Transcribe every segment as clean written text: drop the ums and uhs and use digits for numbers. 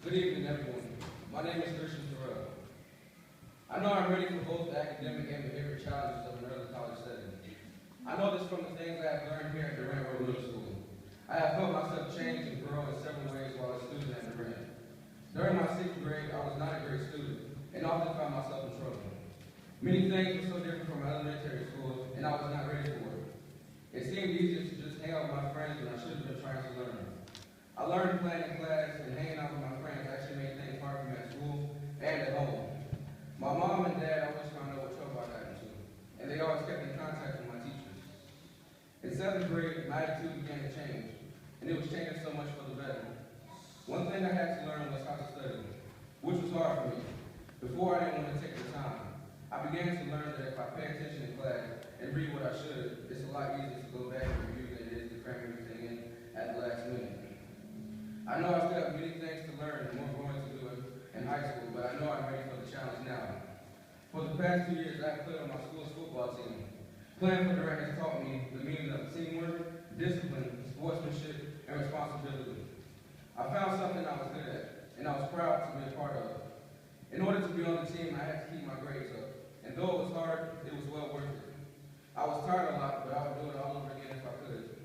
Good evening, everyone. My name is Christian Terrell. I know I'm ready for both the academic and behavioral challenges of an early college setting. I know this from the things I have learned here at Durant Road Middle School. I have felt myself change and grow in several ways while a student at Durant. During my sixth grade, I was not a great student and often found myself in trouble. Many things were so different from elementary school, and I was not ready for it. It seemed easier to just hang out with my friends when I should have been trying to learn. I learned playing in class and hanging out with my friends actually made things hard for me at school and at home. My mom and dad always found out what trouble I got into, and they always kept in contact with my teachers. In seventh grade, my attitude began to change, and it was changing so much for the better. One thing I had to learn was how to study, which was hard for me. Before, I didn't want to take the time. I began to learn that if I pay attention in class and read what I should, it's a lot easier to go back and review than it is to cram everything in at the last minute. I know I still have many things to learn and more growing to do in high school, but I know I'm ready for the challenge now. For the past 2 years, I have played on my school's football team. Playing for Durant has taught me the meaning of teamwork, discipline, sportsmanship, and responsibility. I found something I was good at, and I was proud to be a part of. In order to be on the team, I had to keep my grades up. And though it was hard, it was well worth it. I was tired a lot, but I would do it all over again if I could.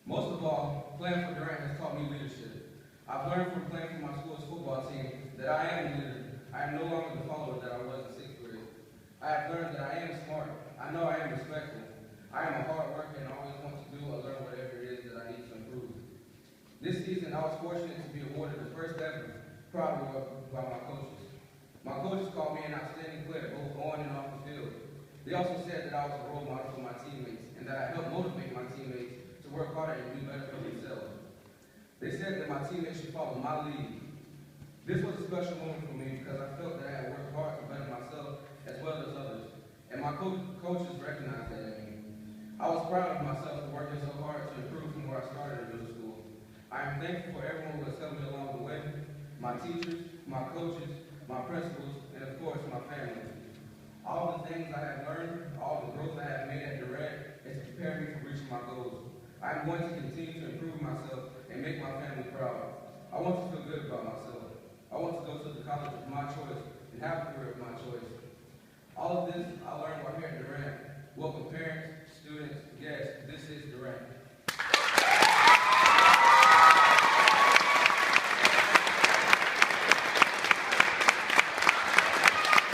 Most of all, playing for Durant has taught me leadership. I've learned from playing for my school's football team that I am a leader. I am no longer the follower that I was in sixth grade. I have learned that I am smart. I know I am respectful. I am a hard worker and always want to do or learn whatever it is that I need to improve. This season, I was fortunate to be awarded the first ever Proud Award by my coaches. My coaches called me an outstanding player, both on and off the field. They also said that I was a role model for my teammates and that I helped motivate my teammates to work harder and do better for themselves. They said that my teammates should follow my lead. This was a special moment for me because I felt that I had worked hard to better myself as well as others, and my coaches recognized that in me. I was proud of myself for working so hard to improve from where I started in middle school. I am thankful for everyone who has helped me along the way, my teachers, my coaches, my principals, and of course my family. All the things I have learned, all the growth I have made at Durant is preparing me for reaching my goals. I am going to continue to improve myself and make my family proud. I want to feel good about myself. I want to go to the college of my choice and have a career of my choice. All of this I learned